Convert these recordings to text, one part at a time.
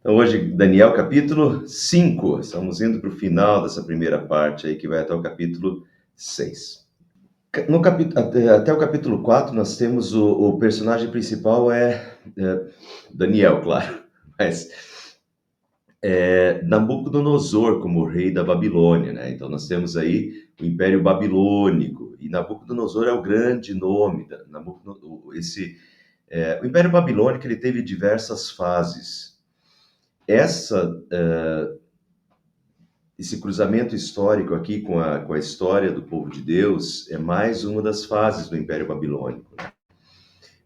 Então, hoje, Daniel, capítulo 5. Estamos indo para o final dessa primeira parte aí, que vai até o capítulo 6. Até o capítulo 4, nós temos o personagem principal é Daniel, claro, mas Nabucodonosor como rei da Babilônia, né? Então, nós temos aí o Império Babilônico, e Nabucodonosor é o grande nome. O Império Babilônico ele teve diversas fases. Esse cruzamento histórico aqui com a história do povo de Deus é mais uma das fases do Império Babilônico.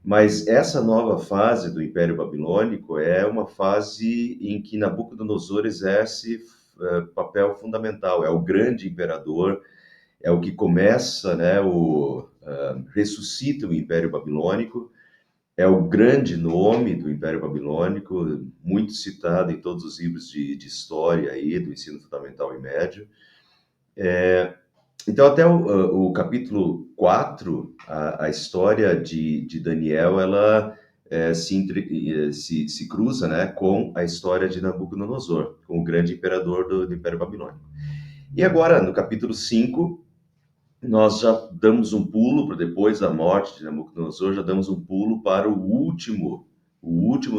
Mas essa nova fase do Império Babilônico é uma fase em que Nabucodonosor exerce papel fundamental, é o grande imperador, é o que começa, né, ressuscita o Império Babilônico, é o grande nome do Império Babilônico, muito citado em todos os livros de história aí, do ensino fundamental e médio. Então, até o capítulo 4, a história de Daniel, ela se cruza, né, com a história de Nabucodonosor, com o grande imperador do Império Babilônico. E agora, no capítulo 5, nós já damos um pulo, para depois da morte de Nabucodonosor, já damos um pulo para o último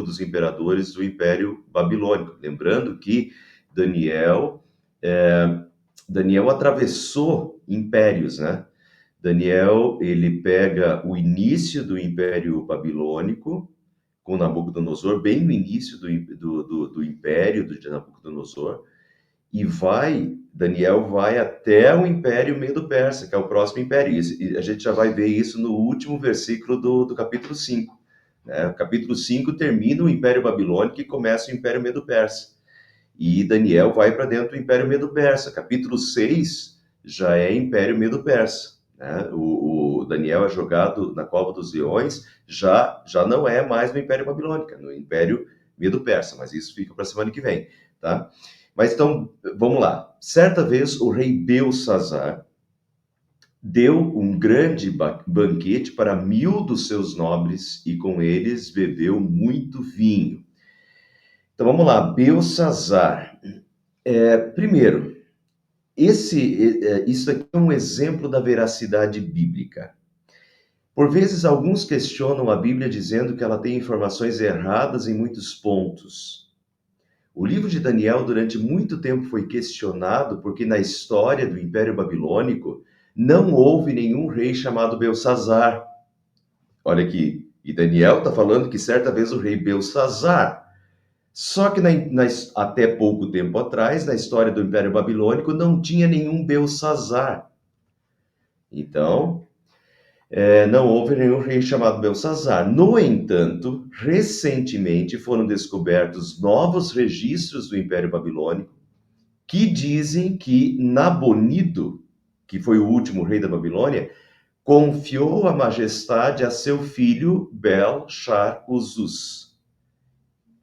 dos imperadores do Império Babilônico. Lembrando que Daniel atravessou impérios, né? Daniel, ele pega o início do Império Babilônico, com Nabucodonosor, bem no início do Império de Nabucodonosor, e Daniel vai até o Império Medo-Persa, que é o próximo império. E a gente já vai ver isso no último versículo do capítulo 5. Né? O capítulo 5 termina o Império Babilônico e começa o Império Medo-Persa. E Daniel vai para dentro do Império Medo-Persa. Capítulo 6 já é Império Medo-Persa. Né? O Daniel é jogado na cova dos leões, já não é mais no Império Babilônico, no Império Medo-Persa, mas isso fica para a semana que vem. Tá? Mas então, vamos lá. Certa vez o rei Belsazar deu um grande banquete para 1000 dos seus nobres e com eles bebeu muito vinho. Então vamos lá, Belsazar. Primeiro, isso aqui é um exemplo da veracidade bíblica. Por vezes, alguns questionam a Bíblia dizendo que ela tem informações erradas em muitos pontos. O livro de Daniel, durante muito tempo, foi questionado porque na história do Império Babilônico não houve nenhum rei chamado Belsazar. Olha aqui, e Daniel está falando que certa vez o rei Belsazar. Só que até pouco tempo atrás, na história do Império Babilônico, não tinha nenhum Belsazar. Então, não houve nenhum rei chamado Belsazar. No entanto, recentemente foram descobertos novos registros do Império Babilônico que dizem que Nabonido, que foi o último rei da Babilônia, confiou a majestade a seu filho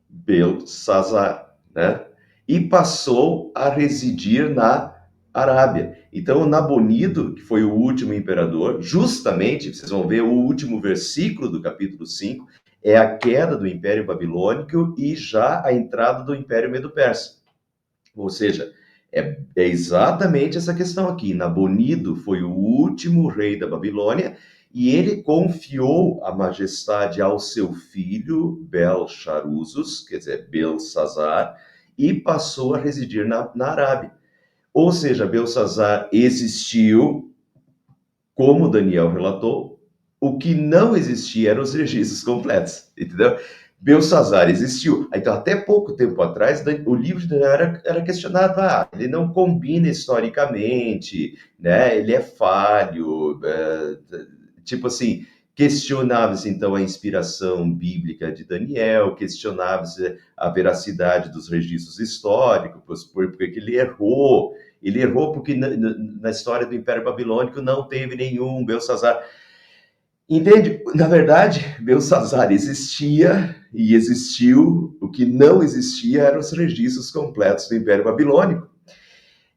Belshazzar, né? E passou a residir na Arábia. Então, o Nabonido, que foi o último imperador, justamente, vocês vão ver o último versículo do capítulo 5, é a queda do Império Babilônico e já a entrada do Império Medo-Persa. Ou seja, é exatamente essa questão aqui. Nabonido foi o último rei da Babilônia e ele confiou a majestade ao seu filho Belshazzar, quer dizer, Belsazar, e passou a residir na Arábia. Ou seja, Belsazar existiu, como Daniel relatou, o que não existia eram os registros completos, entendeu? Belsazar existiu. Então, até pouco tempo atrás, o livro de Daniel era questionado. Ele não combina historicamente, né? Ele é falho. Tipo assim, questionava-se, então, a inspiração bíblica de Daniel, questionava-se a veracidade dos registros históricos, porque ele errou. Ele errou porque na história do Império Babilônico não teve nenhum Belsazar. Entende? Na verdade, Belsazar existia e existiu, o que não existia eram os registros completos do Império Babilônico.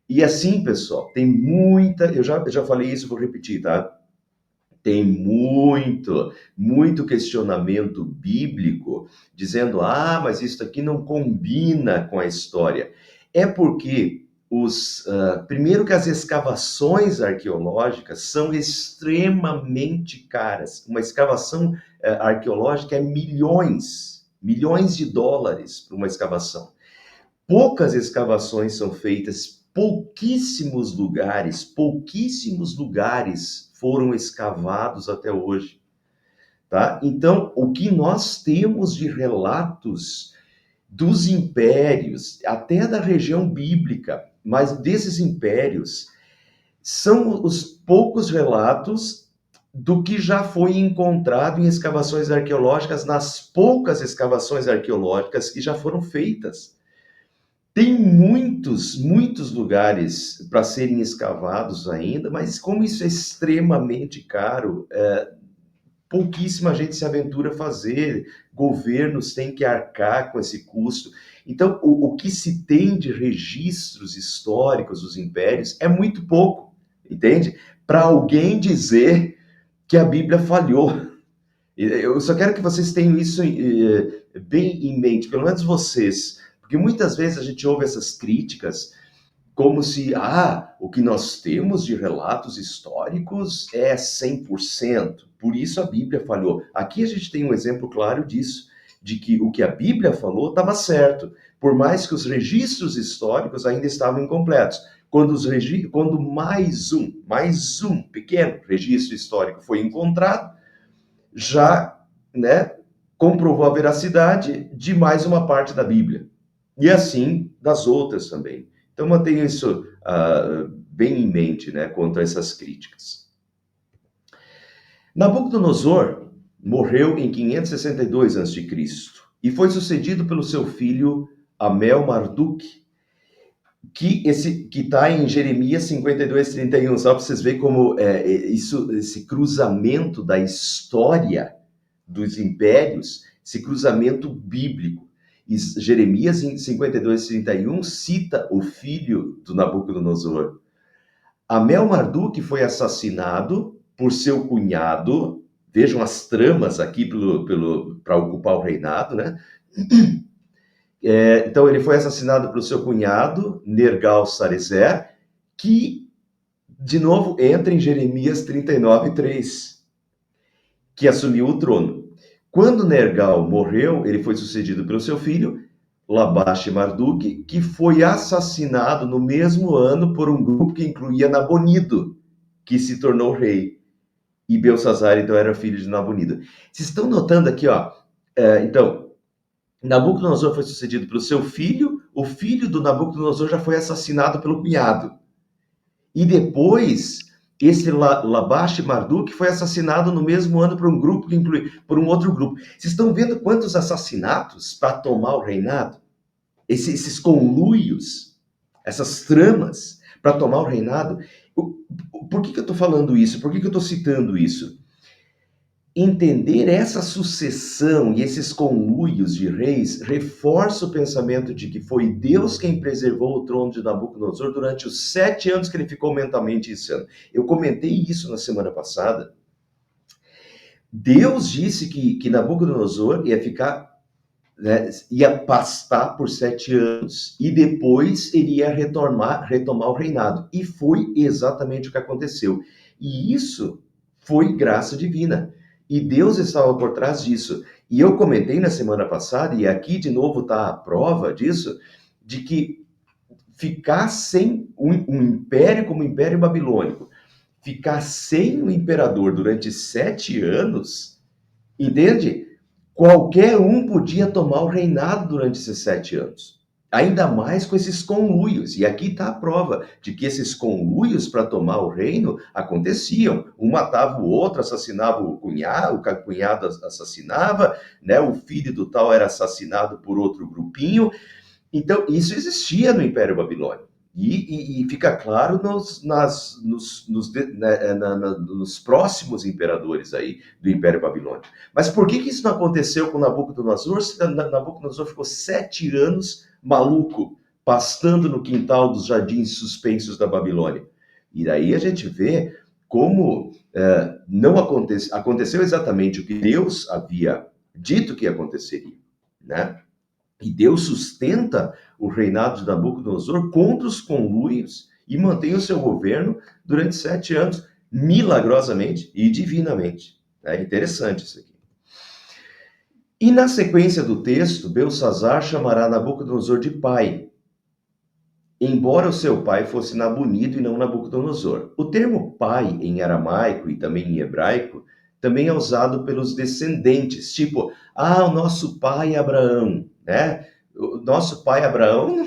E assim, pessoal, tem muita... Eu já falei isso, vou repetir, tá? Tem muito questionamento bíblico dizendo, mas isso aqui não combina com a história. É porque primeiro que as escavações arqueológicas são extremamente caras. Uma escavação arqueológica é milhões de dólares para uma escavação. Poucas escavações são feitas, pouquíssimos lugares foram escavados até hoje, tá? Então, o que nós temos de relatos dos impérios, até da região bíblica, mas desses impérios, são os poucos relatos do que já foi encontrado em escavações arqueológicas, nas poucas escavações arqueológicas que já foram feitas. Tem muitos lugares para serem escavados ainda, mas como isso é extremamente caro, pouquíssima gente se aventura a fazer, governos têm que arcar com esse custo. Então, o que se tem de registros históricos dos impérios é muito pouco, entende? Para alguém dizer que a Bíblia falhou. Eu só quero que vocês tenham isso bem em mente, pelo menos vocês, porque muitas vezes a gente ouve essas críticas como se, o que nós temos de relatos históricos é 100%, por isso a Bíblia falhou. Aqui a gente tem um exemplo claro disso, de que o que a Bíblia falou estava certo, por mais que os registros históricos ainda estavam incompletos. Quando mais um pequeno registro histórico foi encontrado, já, né, comprovou a veracidade de mais uma parte da Bíblia. E assim das outras também. Então mantenha isso bem em mente, né, contra essas críticas. Nabucodonosor morreu em 562 a.C. e foi sucedido pelo seu filho Amel-Marduk, que está em Jeremias 52:31, só para vocês verem como esse cruzamento da história dos impérios, esse cruzamento bíblico. E Jeremias 52:31 cita o filho do Nabucodonosor. Amel-Marduk foi assassinado por seu cunhado, vejam as tramas aqui para ocupar o reinado, né? Então ele foi assassinado pelo seu cunhado, Nergal-Sarezer, que, de novo, entra em Jeremias 39:3, que assumiu o trono. Quando Nergal morreu, ele foi sucedido pelo seu filho, Labash-Marduk, que foi assassinado no mesmo ano por um grupo que incluía Nabonido, que se tornou rei. E Belsazar, então, era filho de Nabonido. Vocês estão notando aqui, então, Nabucodonosor foi sucedido pelo seu filho, o filho do Nabucodonosor já foi assassinado pelo cunhado. E depois, esse Labash-Marduk foi assassinado no mesmo ano por um outro grupo. Vocês estão vendo quantos assassinatos para tomar o reinado? Esses conluios, essas tramas para tomar o reinado. Por que eu estou falando isso? Por que eu estou citando isso? Entender essa sucessão e esses conluios de reis reforça o pensamento de que foi Deus quem preservou o trono de Nabucodonosor durante os 7 anos que ele ficou mentalmente insano. Eu comentei isso na semana passada. Deus disse que Nabucodonosor ia ficar, né, ia pastar por 7 anos e depois ele ia retomar o reinado. E foi exatamente o que aconteceu. E isso foi graça divina. E Deus estava por trás disso. E eu comentei na semana passada, e aqui de novo está a prova disso, de que ficar sem um império como o Império Babilônico, ficar sem o imperador durante 7 anos, entende? Qualquer um podia tomar o reinado durante esses 7 anos. Ainda mais com esses conluios. E aqui está a prova de que esses conluios para tomar o reino aconteciam. Um matava o outro, assassinava o cunhado assassinava, né? O filho do tal era assassinado por outro grupinho. Então, isso existia no Império Babilônico. E fica claro nos próximos imperadores aí do Império Babilônico. Mas por que isso não aconteceu com Nabucodonosor? Nabucodonosor ficou 7 anos maluco, pastando no quintal dos jardins suspensos da Babilônia. E daí a gente vê como não aconteceu exatamente o que Deus havia dito que aconteceria, né? E Deus sustenta o reinado de Nabucodonosor contra os conluios e mantém o seu governo durante 7 anos, milagrosamente e divinamente. É interessante isso aqui. E na sequência do texto, Belsassar chamará Nabucodonosor de pai, embora o seu pai fosse Nabonido e não Nabucodonosor. O termo pai em aramaico e também em hebraico também é usado pelos descendentes, tipo, o nosso pai Abraão, né? O nosso pai Abraão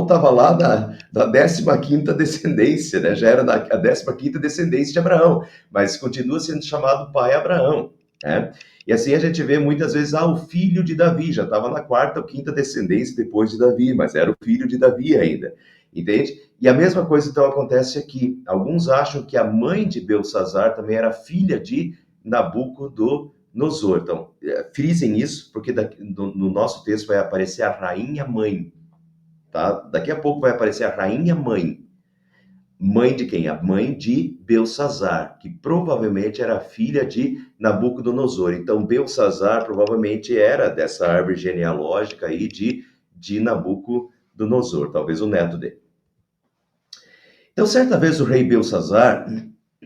estava lá da 15ª descendência, né? Já era a 15ª descendência de Abraão, mas continua sendo chamado pai Abraão, né? E assim a gente vê muitas vezes, o filho de Davi, já estava na 4ª ou 5ª descendência depois de Davi, mas era o filho de Davi ainda, entende? E a mesma coisa então acontece aqui. Alguns acham que a mãe de Belsassar também era filha de Nabucodonosor. Então, frisem isso, porque no nosso texto vai aparecer a rainha mãe. Tá? Daqui a pouco vai aparecer a rainha mãe. Mãe de quem? A mãe de Belsassar, que provavelmente era filha de Nabucodonosor. Então, Belsassar provavelmente era dessa árvore genealógica aí de Nabucodonosor, talvez o neto dele. Então, certa vez o rei Belsassar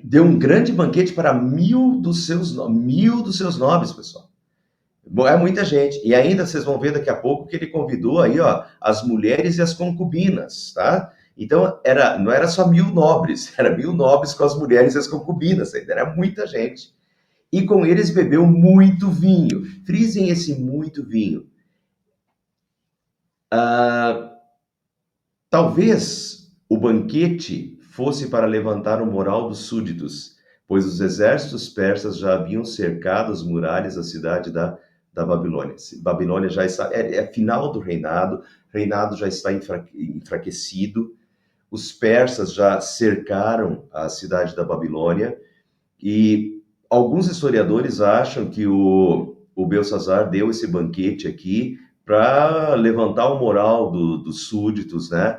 deu um grande banquete para 1000 dos seus nobres, pessoal. É muita gente. E ainda vocês vão ver daqui a pouco que ele convidou aí, as mulheres e as concubinas, tá? Então, não era só 1000 nobres, era 1000 nobres com as mulheres e as concubinas, ainda era muita gente. E com eles bebeu muito vinho. Frisem esse muito vinho. Talvez o banquete fosse para levantar o moral dos súditos, pois os exércitos persas já haviam cercado as muralhas da cidade da Babilônia. Babilônia já está, final do reinado já está enfraquecido, os persas já cercaram a cidade da Babilônia, e alguns historiadores acham que o Belsassar deu esse banquete aqui para levantar o moral dos súditos, né?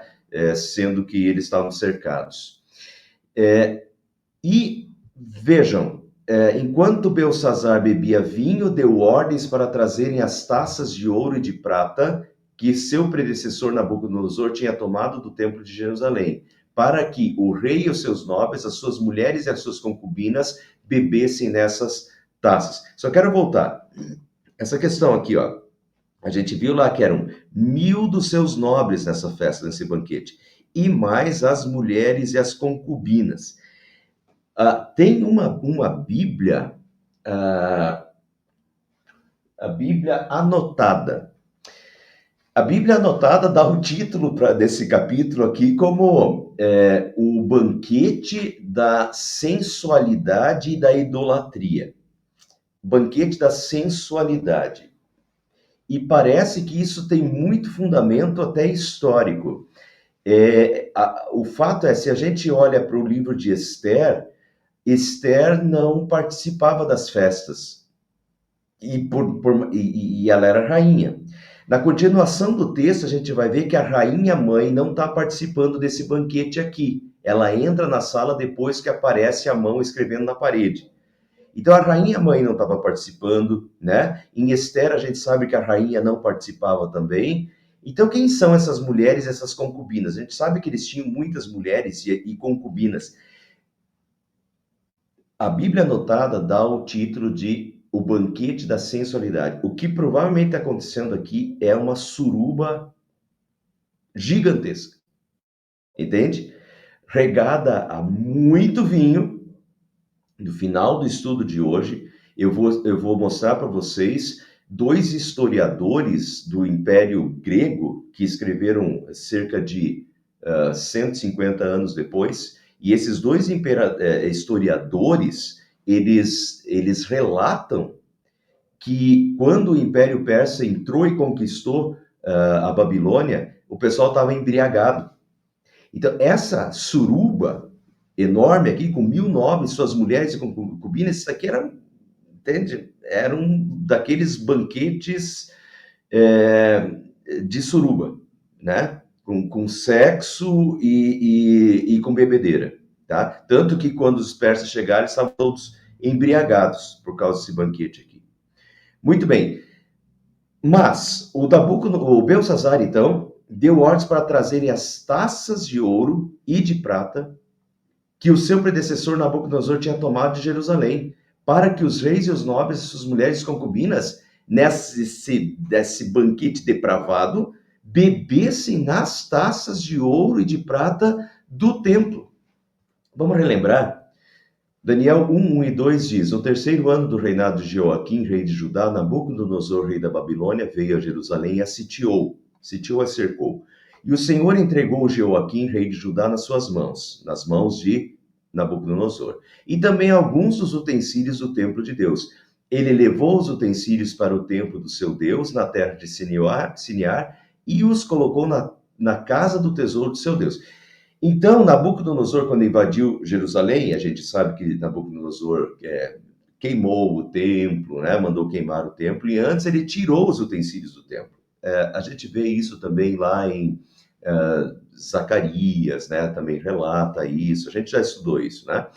Sendo que eles estavam cercados. E vejam, enquanto Belsassar bebia vinho, deu ordens para trazerem as taças de ouro e de prata que seu predecessor Nabucodonosor tinha tomado do templo de Jerusalém, para que o rei e os seus nobres, as suas mulheres e as suas concubinas bebessem nessas taças. Só quero voltar. Essa questão aqui, a gente viu lá que eram 1000 dos seus nobres nessa festa, nesse banquete, e mais as mulheres e as concubinas. Tem uma Bíblia, a Bíblia anotada. A Bíblia anotada dá o título desse capítulo aqui como o banquete da sensualidade e da idolatria. Banquete da sensualidade. E parece que isso tem muito fundamento até histórico. O fato é, se a gente olha para o livro de Esther, Esther não participava das festas e ela era rainha. Na continuação do texto, a gente vai ver que a rainha mãe não está participando desse banquete aqui. Ela entra na sala depois que aparece a mão escrevendo na parede. Então a rainha mãe não estava participando, né? Em Esther a gente sabe que a rainha não participava também. Então quem são essas mulheres, essas concubinas? A gente sabe que eles tinham muitas mulheres e concubinas. A Bíblia anotada dá o título de O Banquete da Sensualidade. O que provavelmente está acontecendo aqui é uma suruba gigantesca, entende? Regada a muito vinho. No final do estudo de hoje, eu vou mostrar para vocês 2 historiadores do Império Grego que escreveram cerca de 150 anos depois. E esses 2 historiadores, eles relatam que quando o Império Persa entrou e conquistou a Babilônia, o pessoal estava embriagado. Então, essa suruba enorme aqui, com 1000 nobres, suas mulheres e concubinas, isso aqui era, entende? Era um daqueles banquetes de suruba, né? Com sexo e com bebedeira. tá? Tanto que quando os persas chegaram, estavam todos embriagados por causa desse banquete aqui. Muito bem. Mas o Belsazar, então, deu ordens para trazerem as taças de ouro e de prata que o seu predecessor Nabucodonosor tinha tomado de Jerusalém, para que os reis e os nobres e suas mulheres concubinas, desse banquete depravado, bebessem nas taças de ouro e de prata do templo. Vamos relembrar? Daniel 1, 1 e 2 diz: no terceiro ano do reinado de Jeoaquim, rei de Judá, Nabucodonosor, rei da Babilônia, veio a Jerusalém e a sitiou. Sitiou, a cercou. E o Senhor entregou Jeoaquim, rei de Judá, nas mãos de Nabucodonosor. E também alguns dos utensílios do templo de Deus. Ele levou os utensílios para o templo do seu Deus, na terra de Siniar, e os colocou na casa do tesouro do seu Deus. Então, Nabucodonosor, quando invadiu Jerusalém, a gente sabe que Nabucodonosor queimou o templo, né? Mandou queimar o templo, e antes ele tirou os utensílios do templo. A gente vê isso também lá em Zacarias, né? Também relata isso, a gente já estudou isso, né?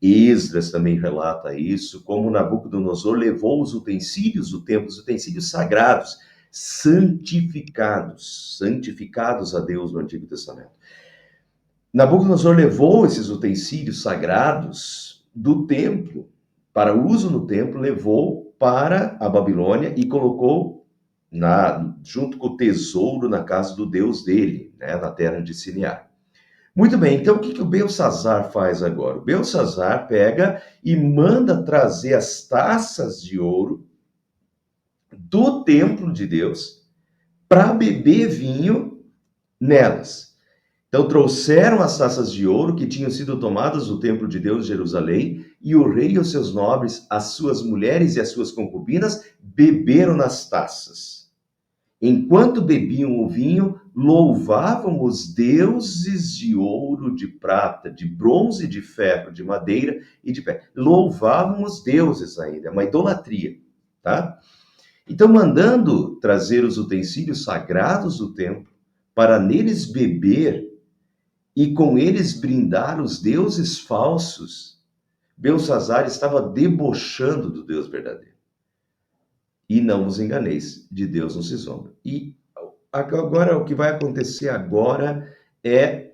Esdras também relata isso, como Nabucodonosor levou os utensílios do templo, os utensílios sagrados, santificados a Deus no Antigo Testamento. Nabucodonosor levou esses utensílios sagrados do templo, para uso no templo, levou para a Babilônia e colocou junto com o tesouro na casa do Deus dele, né, na terra de Siniar. Muito bem, então o que o Belsazar faz agora? O Belsazar pega e manda trazer as taças de ouro do templo de Deus para beber vinho nelas. Então trouxeram as taças de ouro que tinham sido tomadas do templo de Deus em Jerusalém, e o rei e os seus nobres, as suas mulheres e as suas concubinas, beberam nas taças. Enquanto bebiam o vinho, louvavam os deuses de ouro, de prata, de bronze, de ferro, de madeira e de pedra. Louvavam os deuses ainda, é uma idolatria, tá? Então, mandando trazer os utensílios sagrados do templo, para neles beber e com eles brindar os deuses falsos, Belsazar estava debochando do Deus verdadeiro. E não vos enganeis, de Deus não se zomba. E agora, o que vai acontecer agora é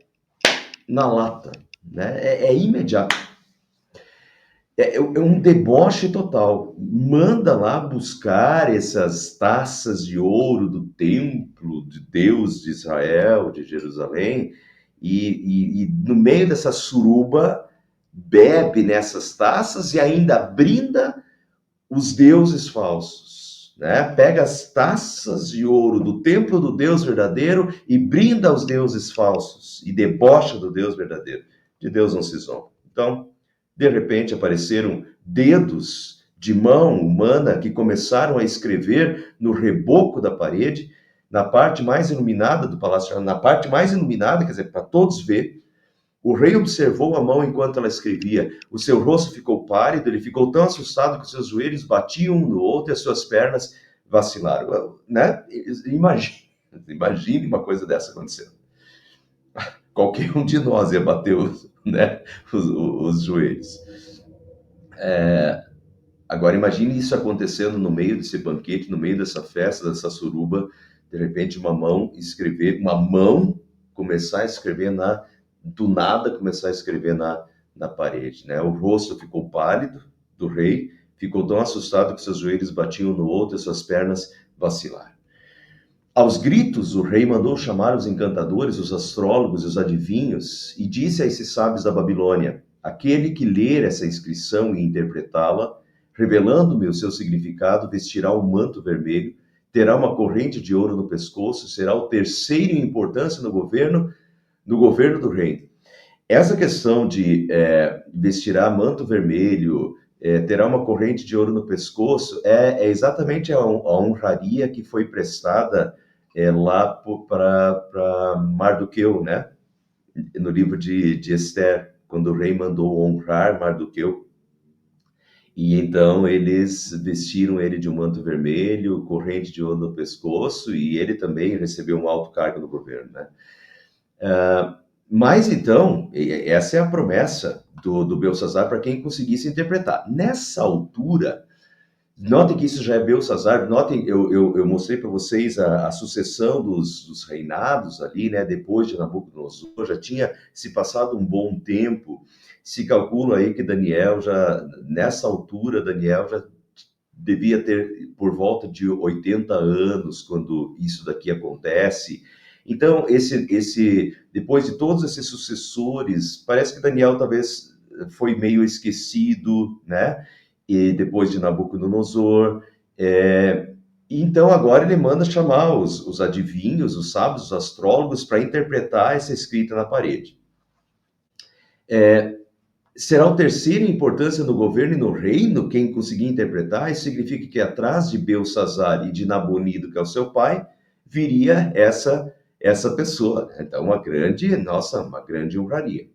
na lata, né? É imediato. É um deboche total. Manda lá buscar essas taças de ouro do templo de Deus de Israel, de Jerusalém, e no meio dessa suruba, bebe nessas taças e ainda brinda os deuses falsos, né? Pega as taças de ouro do templo do Deus verdadeiro e brinda aos deuses falsos, e debocha do Deus verdadeiro. De Deus não se zomba. Então, de repente apareceram dedos de mão humana que começaram a escrever no reboco da parede, na parte mais iluminada do palácio, na parte mais iluminada, quer dizer, para todos ver. O rei observou a mão enquanto ela escrevia. O seu rosto ficou pálido, ele ficou tão assustado que seus joelhos batiam um no outro e as suas pernas vacilaram. Né? Imagine uma coisa dessa acontecendo. Qualquer um de nós ia bater né, os joelhos. Agora, imagine isso acontecendo no meio desse banquete, no meio dessa festa, dessa suruba, de repente uma mão começar a escrever do nada, começar a escrever na parede, né? O rosto ficou pálido do rei, ficou tão assustado que seus joelhos batiam no outro e suas pernas vacilaram. Aos gritos, o rei mandou chamar os encantadores, os astrólogos e os adivinhos, e disse a esses sábios da Babilônia: aquele que ler essa inscrição e interpretá-la, revelando-me o seu significado, vestirá um manto vermelho, terá uma corrente de ouro no pescoço, será o terceiro em importância no governo do reino. Essa questão de vestirá manto vermelho, terá uma corrente de ouro no pescoço, é exatamente a honraria que foi prestada lá para Mardoqueu, né? No livro de Esther, quando o rei mandou honrar Mardoqueu. E então eles vestiram ele de um manto vermelho, corrente de ouro no pescoço, e ele também recebeu um alto cargo no governo, né? Mas então, essa é a promessa do Belsazar para quem conseguisse interpretar. Nessa altura, notem que isso já é Belsazar, notem, eu mostrei para vocês a sucessão dos reinados ali, né, depois de Nabucodonosor, já tinha se passado um bom tempo, se calcula aí que Daniel já, nessa altura, Daniel já devia ter por volta de 80 anos quando isso daqui acontece. Então, depois de todos esses sucessores, parece que Daniel talvez foi meio esquecido, né? E depois de Nabucodonosor. Então, agora ele manda chamar os adivinhos, os sábios, os astrólogos, para interpretar essa escrita na parede. Será o terceiro em importância no governo e no reino quem conseguir interpretar? Isso significa que atrás de Belsazar e de Nabonido, que é o seu pai, viria essa pessoa. Então, uma grande honraria.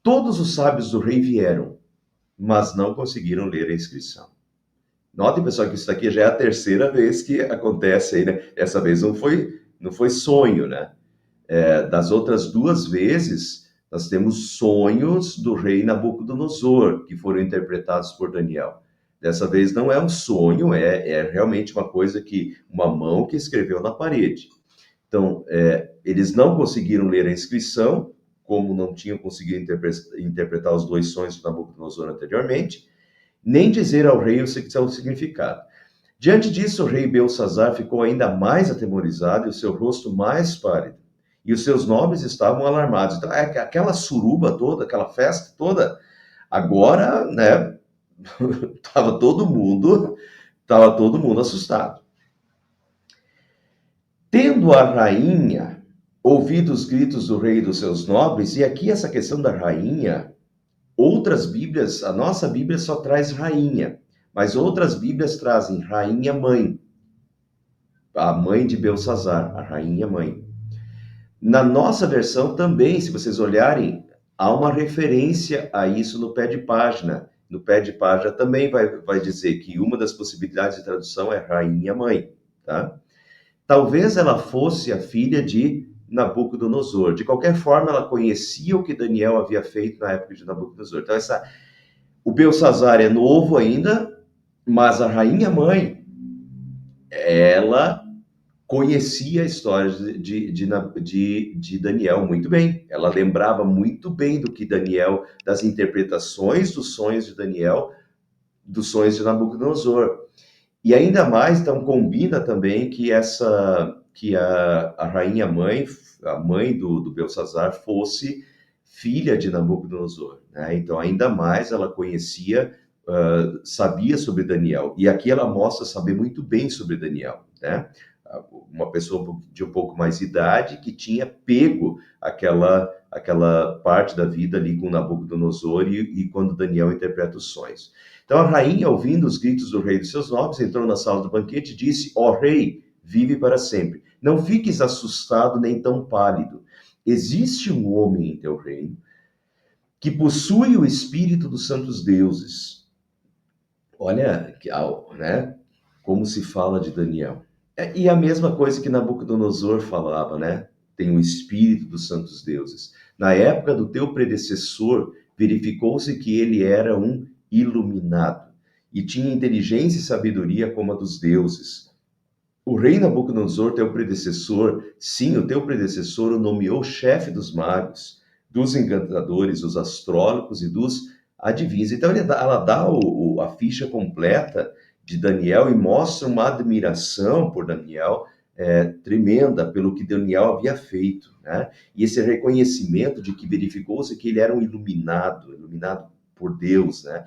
Todos os sábios do rei vieram, mas não conseguiram ler a inscrição. Notem, pessoal, que isso daqui já é a terceira vez que acontece aí, né? Essa vez não foi sonho, né? Das outras duas vezes, nós temos sonhos do rei Nabucodonosor, que foram interpretados por Daniel. Dessa vez não é um sonho, é realmente uma mão que escreveu na parede. Então, eles não conseguiram ler a inscrição, como não tinham conseguido interpretar os dois sonhos de Nabucodonosor anteriormente, nem dizer ao rei o seu significado. Diante disso, o rei Belsazar ficou ainda mais atemorizado e o seu rosto mais pálido. E os seus nobres estavam alarmados. Então, aquela suruba toda, aquela festa toda, agora, né, estava todo mundo assustado. Tendo a rainha ouvido os gritos do rei e dos seus nobres, e aqui essa questão da rainha, outras Bíblias, a nossa Bíblia só traz rainha, mas outras Bíblias trazem rainha mãe, a mãe de Belsazar, a rainha mãe. Na nossa versão também, se vocês olharem, há uma referência a isso no pé de página. No pé de página também vai dizer que uma das possibilidades de tradução é rainha mãe, tá? Talvez ela fosse a filha de Nabucodonosor. De qualquer forma, ela conhecia o que Daniel havia feito na época de Nabucodonosor. Então, o Belsazar é novo ainda, mas a rainha mãe, ela conhecia a história de Daniel muito bem. Ela lembrava muito bem do que Daniel, das interpretações dos sonhos de Daniel, dos sonhos de Nabucodonosor. E ainda mais, então, combina também que a rainha mãe, a mãe do Belsazar, fosse filha de Nabucodonosor, né? Então, ainda mais ela conhecia, sabia sobre Daniel. E aqui ela mostra saber muito bem sobre Daniel, né? Uma pessoa de um pouco mais de idade que tinha pego aquela parte da vida ali com Nabucodonosor e quando Daniel interpreta os sonhos. Então a rainha, ouvindo os gritos do rei e dos seus nobres, entrou na sala do banquete e disse: Ó rei, vive para sempre. Não fiques assustado nem tão pálido. Existe um homem em teu reino que possui o espírito dos santos deuses. Olha, né? Como se fala de Daniel. E a mesma coisa que Nabucodonosor falava, né? Tem o espírito dos santos deuses. Na época do teu predecessor, verificou-se que ele era um iluminado e tinha inteligência e sabedoria como a dos deuses. O rei Nabucodonosor, teu predecessor, sim, o teu predecessor o nomeou chefe dos magos, dos encantadores, dos astrólogos e dos adivinhos. Então ela dá a ficha completa de Daniel e mostra uma admiração por Daniel tremenda pelo que Daniel havia feito, né? E esse reconhecimento de que verificou-se que ele era um iluminado por Deus, né?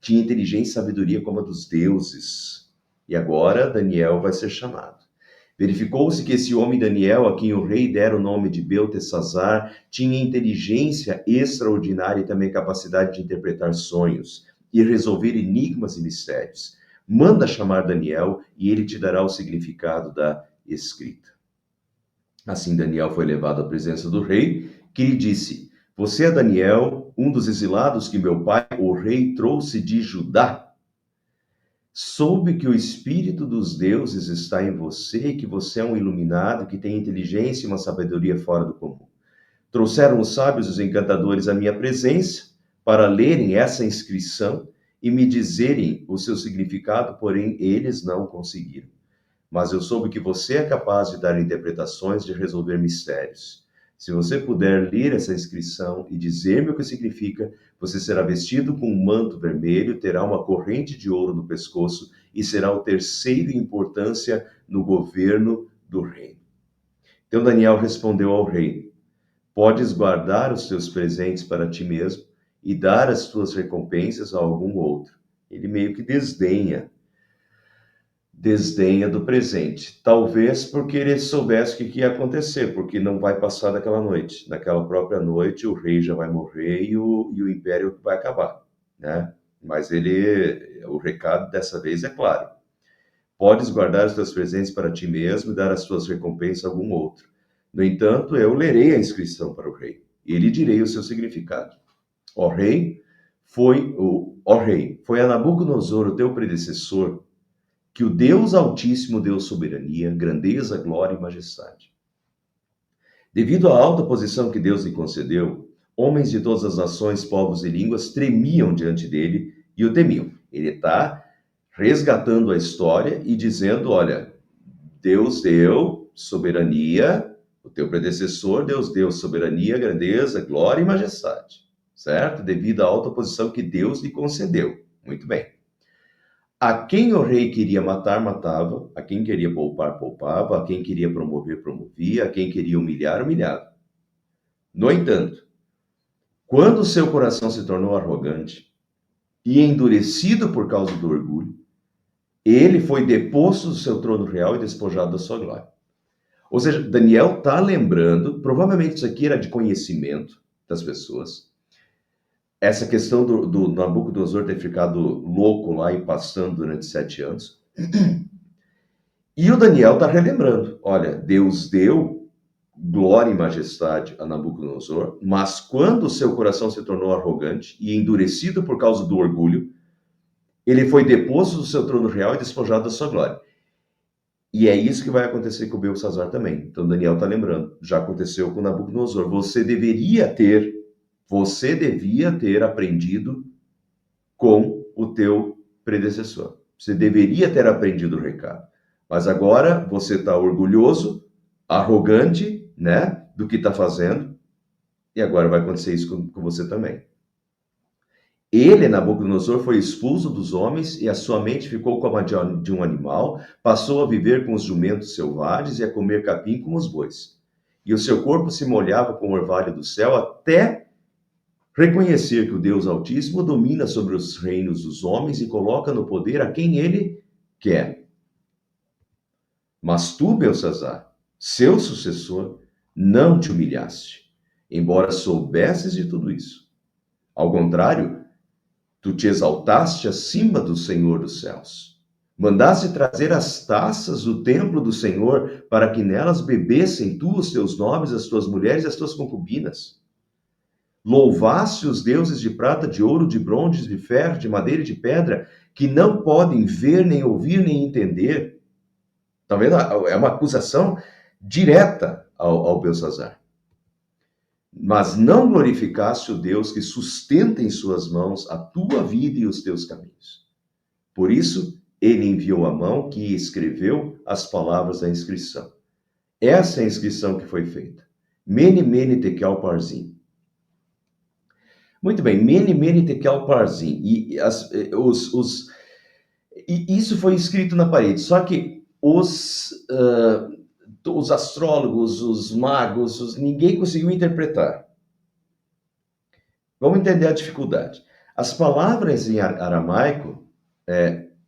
Tinha inteligência e sabedoria como a dos deuses. E agora Daniel vai ser chamado. Verificou-se que esse homem Daniel, a quem o rei dera o nome de Beltesazar, tinha inteligência extraordinária e também capacidade de interpretar sonhos e resolver enigmas e mistérios. Manda chamar Daniel e ele te dará o significado da escrita. Assim Daniel foi levado à presença do rei, que lhe disse: Você é Daniel, um dos exilados que meu pai, o rei, trouxe de Judá? Soube que o espírito dos deuses está em você e que você é um iluminado, que tem inteligência e uma sabedoria fora do comum. Trouxeram os sábios e os encantadores à minha presença para lerem essa inscrição e me dizerem o seu significado, porém eles não conseguiram. Mas eu soube que você é capaz de dar interpretações, de resolver mistérios. Se você puder ler essa inscrição e dizer-me o que significa, você será vestido com um manto vermelho, terá uma corrente de ouro no pescoço e será o terceiro em importância no governo do reino. Então Daniel respondeu ao rei: Podes guardar os teus presentes para ti mesmo e dar as tuas recompensas a algum outro. Ele meio que desdenha do presente. Talvez porque ele soubesse o que ia acontecer, porque não vai passar daquela noite. Naquela própria noite, o rei já vai morrer e o império vai acabar, né? Mas o recado dessa vez é claro. Podes guardar os teus presentes para ti mesmo e dar as tuas recompensas a algum outro. No entanto, eu lerei a inscrição para o rei e lhe direi o seu significado. Ó rei, foi a Nabucodonosor, o teu predecessor, que o Deus Altíssimo deu soberania, grandeza, glória e majestade. Devido à alta posição que Deus lhe concedeu, homens de todas as nações, povos e línguas tremiam diante dele e o temiam. Ele está resgatando a história e dizendo, olha, Deus deu soberania, o teu predecessor, Deus deu soberania, grandeza, glória e majestade, certo? Devido à alta posição que Deus lhe concedeu. Muito bem. A quem o rei queria matar, matava. A quem queria poupar, poupava. A quem queria promover, promovia. A quem queria humilhar, humilhava. No entanto, quando seu coração se tornou arrogante e endurecido por causa do orgulho, ele foi deposto do seu trono real e despojado da sua glória. Ou seja, Daniel está lembrando, provavelmente isso aqui era de conhecimento das pessoas, essa questão do Nabucodonosor ter ficado louco lá e passando durante 7 anos. E o Daniel está relembrando, olha, Deus deu glória e majestade a Nabucodonosor, mas quando o seu coração se tornou arrogante e endurecido por causa do orgulho, ele foi deposto do seu trono real e despojado da sua glória. E é isso que vai acontecer com o Belsassar também. Então Daniel está lembrando, já aconteceu com Nabucodonosor. Você devia ter aprendido com o teu predecessor. Você deveria ter aprendido o recado. Mas agora você está orgulhoso, arrogante, né, do que está fazendo, e agora vai acontecer isso com você também. Ele, Nabucodonosor, foi expulso dos homens e a sua mente ficou como a de um animal, passou a viver com os jumentos selvagens e a comer capim como os bois. E o seu corpo se molhava com o orvalho do céu até reconhecer que o Deus Altíssimo domina sobre os reinos dos homens e coloca no poder a quem ele quer. Mas tu, Belsassar, seu sucessor, não te humilhaste, embora soubesses de tudo isso. Ao contrário, tu te exaltaste acima do Senhor dos céus. Mandaste trazer as taças do templo do Senhor para que nelas bebessem tu, os teus nobres, as tuas mulheres e as tuas concubinas. Louvaste os deuses de prata, de ouro, de bronze, de ferro, de madeira e de pedra, que não podem ver, nem ouvir, nem entender. Está vendo? É uma acusação direta ao Belsassar. Mas não glorificaste o Deus que sustenta em suas mãos a tua vida e os teus caminhos. Por isso, ele enviou a mão que escreveu as palavras da inscrição. Essa é a inscrição que foi feita. Mene, mene, tekel, parsim. Muito bem, mene, mene, tekel, parsim. E isso foi escrito na parede. Só que os astrólogos, os magos, ninguém conseguiu interpretar. Vamos entender a dificuldade. As palavras em aramaico,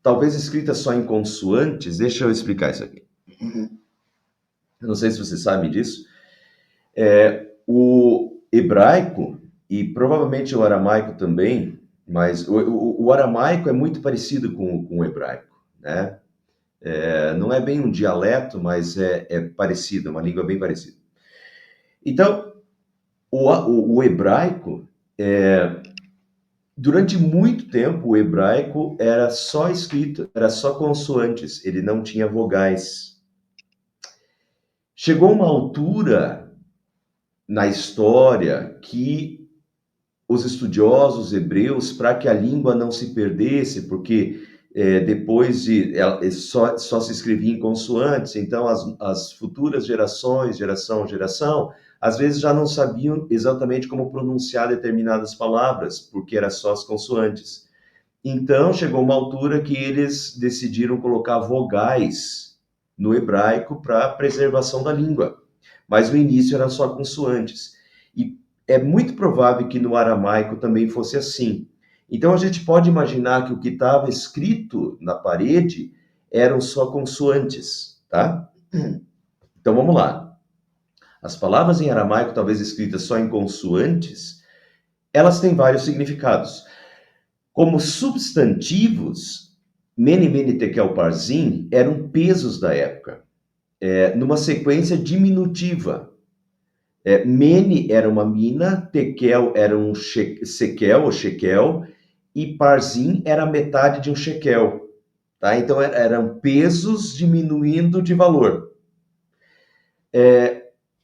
talvez escritas só em consoantes, deixa eu explicar isso aqui. Eu não sei se você sabe disso. O hebraico, e provavelmente o aramaico também, mas o aramaico é muito parecido com o hebraico, né? Não é bem um dialeto, mas é parecido, é uma língua bem parecida. Então, o hebraico, durante muito tempo, o hebraico era só escrito, era só consoantes, ele não tinha vogais. Chegou uma altura na história que os estudiosos hebreus, para que a língua não se perdesse, porque depois de só se escrevia em consoantes, então as futuras gerações, geração, às vezes já não sabiam exatamente como pronunciar determinadas palavras, porque era só as consoantes. Então chegou uma altura que eles decidiram colocar vogais no hebraico para a preservação da língua, mas no início eram só consoantes. E é muito provável que no aramaico também fosse assim. Então a gente pode imaginar que o que estava escrito na parede eram só consoantes, tá? Então vamos lá. As palavras em aramaico, talvez escritas só em consoantes, elas têm vários significados. Como substantivos, mene, mene, tekel, parsim eram pesos da época, numa sequência diminutiva. Mene era uma mina, tekel era um sequel ou shekel, e parsim era metade de um shekel. Tá? Então eram pesos diminuindo de valor.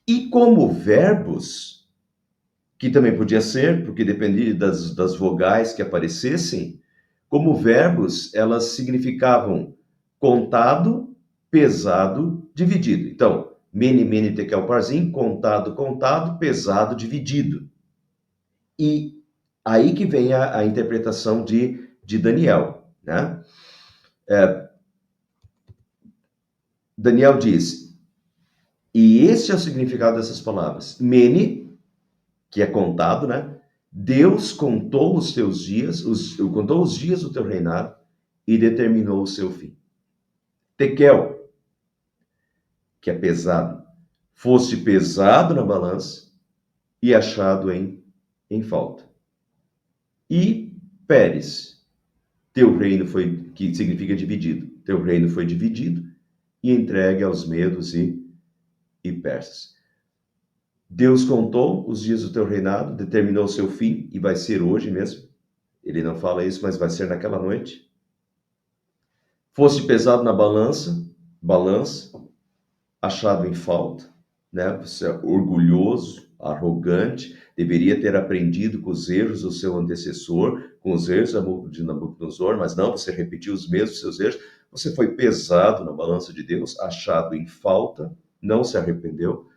E como verbos, que também podia ser, porque dependia das vogais que aparecessem, como verbos, elas significavam contado, pesado, dividido. Então, mene, mene, tekel, parsim, contado, pesado, dividido. E aí que vem a interpretação de Daniel, né? Daniel diz, e esse é o significado dessas palavras. Mene, que é contado, né? Deus contou os teus dias, contou os dias do teu reinado e determinou o seu fim. Tekel, que é pesado, foste pesado na balança e achado em falta. E Pérez, teu reino foi, que significa dividido, teu reino foi dividido e entregue aos medos e persas. Deus contou os dias do teu reinado, determinou o seu fim, e vai ser hoje mesmo. Ele não fala isso, mas vai ser naquela noite. Foste pesado na balança, achado em falta, né? Você é orgulhoso, arrogante, deveria ter aprendido com os erros do seu antecessor, com os erros de Nabucodonosor, mas não, você repetiu os mesmos seus erros. Você foi pesado na balança de Deus, achado em falta, não se arrependeu.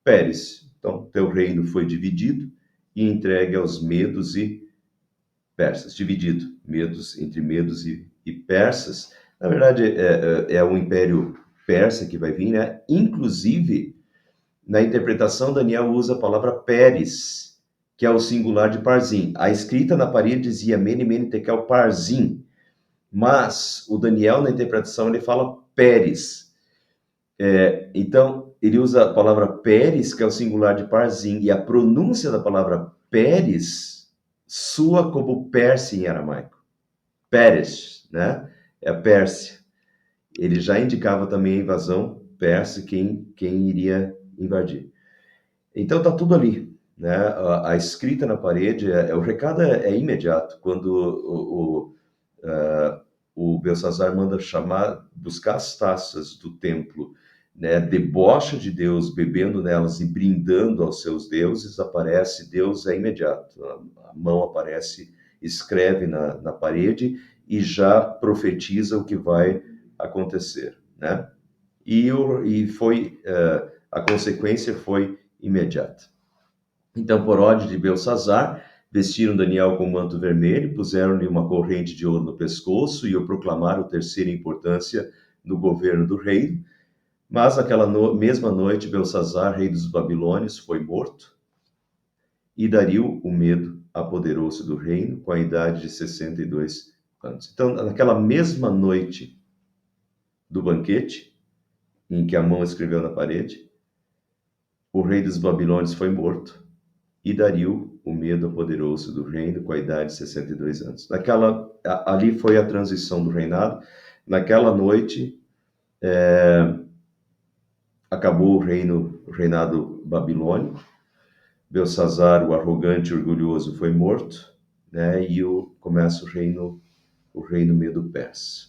Pérez, então, teu reino foi dividido e entregue aos medos e persas. Dividido, medos entre medos e persas. Na verdade, é o Império Persa que vai vir, né? Inclusive, na interpretação, Daniel usa a palavra Pérez, que é o singular de Parsim. A escrita na parede dizia Mene, Mene, Tekel, Parsim. Mas o Daniel, na interpretação, ele fala Pérez. Então, ele usa a palavra Pérez, que é o singular de Parsim, e a pronúncia da palavra Pérez soa como Pérsia em aramaico. Pérez, né? É a Pérsia. Ele já indicava também a invasão persa, quem iria invadir. Então tá tudo ali, né? A escrita na parede, o recado é imediato. Quando o Belsazar manda buscar as taças do templo, né? Debocha de Deus, bebendo nelas e brindando aos seus deuses, aparece, Deus é imediato. A mão aparece, escreve na parede e já profetiza o que vai acontecer, né? A consequência foi imediata. Então, por ordem de Belsazar, vestiram Daniel com um manto vermelho, puseram-lhe uma corrente de ouro no pescoço e o proclamaram terceira importância no governo do reino. Mas naquela mesma noite, Belsazar, rei dos babilônios, foi morto e Dario, o Medo, apoderou-se do reino com a idade de 62 anos. Então, naquela mesma noite do banquete, em que Amon escreveu na parede, o rei dos babilônios foi morto e Dario, o Medo, apoderou-se do reino com a idade de 62 anos. Ali foi a transição do reinado. Naquela noite, acabou o reinado babilônico. Belsazar, o arrogante e orgulhoso, foi morto, né? E começa o reino Medo-Persa.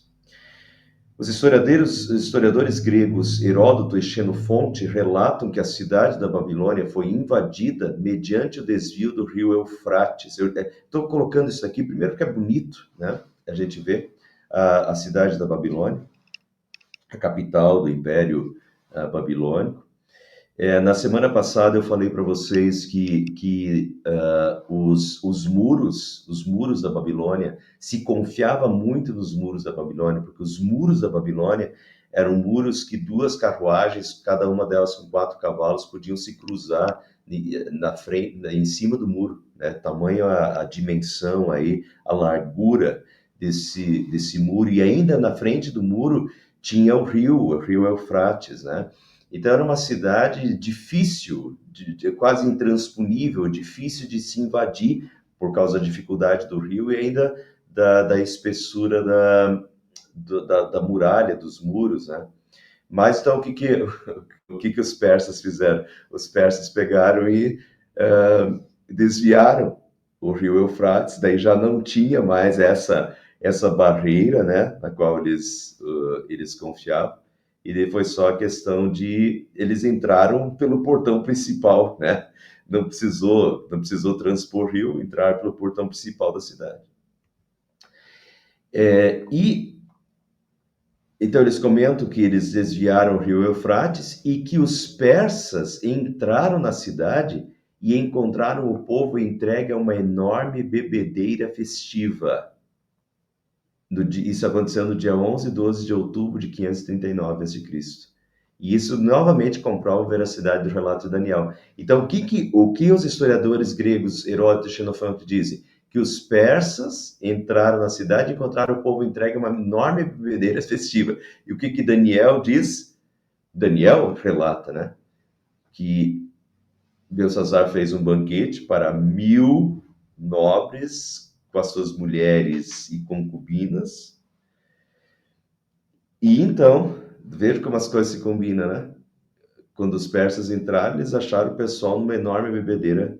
Os historiadores gregos Heródoto e Xenofonte relatam que a cidade da Babilônia foi invadida mediante o desvio do rio Eufrates. Eu estou colocando isso aqui primeiro porque é bonito, né? A gente vê a cidade da Babilônia, a capital do Império Babilônico. Na semana passada eu falei para vocês que os muros da Babilônia, se confiava muito nos muros da Babilônia, porque os muros da Babilônia eram muros que duas carruagens, cada uma delas com 4 cavalos, podiam se cruzar na frente, em cima do muro, né? Tamanho a dimensão aí, a largura desse muro, e ainda na frente do muro tinha o rio Eufrates, né? Então era uma cidade difícil, quase intransponível, difícil de se invadir por causa da dificuldade do rio e ainda da espessura da muralha, dos muros, né? Mas então o que os persas fizeram? Os persas pegaram e desviaram o rio Eufrates, daí já não tinha mais essa barreira, né, na qual eles confiavam. E daí foi só a questão de eles entraram pelo portão principal, né? Não precisou transpor o rio, entrar pelo portão principal da cidade. E então eles comentam que eles desviaram o rio Eufrates e que os persas entraram na cidade e encontraram o povo entregue a uma enorme bebedeira festiva. Isso aconteceu no dia 11 e 12 de outubro de 539 a.C. E isso novamente comprova a veracidade do relato de Daniel. Então, o que os historiadores gregos, Heródoto e Xenofonte, dizem? Que os persas entraram na cidade e encontraram o povo entregue a uma enorme bebedeira festiva. E o que Daniel diz? Daniel relata, né? Que Belsazar fez um banquete para 1.000 nobres com as suas mulheres e concubinas. E então, veja como as coisas se combinam, né? Quando os persas entraram, eles acharam o pessoal numa enorme bebedeira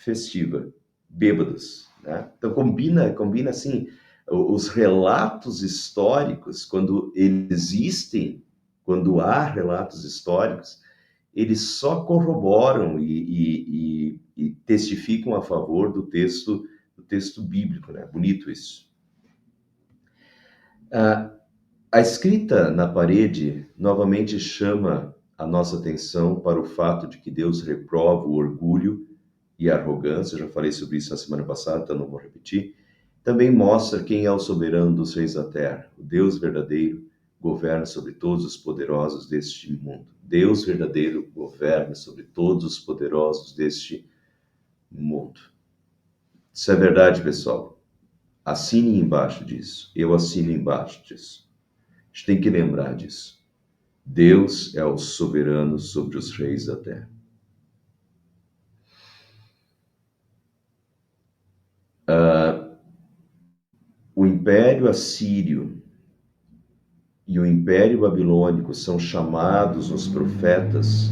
festiva, bêbados, né? Então combina assim, os relatos históricos, quando existem, quando há relatos históricos, eles só corroboram e testificam a favor do texto bíblico, né? Bonito isso. A escrita na parede novamente chama a nossa atenção para o fato de que Deus reprova o orgulho e a arrogância. Eu já falei sobre isso na semana passada, então não vou repetir. Também mostra quem é o soberano dos reis da terra. O Deus verdadeiro governa sobre todos os poderosos deste mundo. Deus verdadeiro governa sobre todos os poderosos deste mundo. Isso é verdade, pessoal. Assine embaixo disso. Eu assino embaixo disso. A gente tem que lembrar disso. Deus é o soberano sobre os reis da terra. O Império Assírio e o Império Babilônico são chamados nos profetas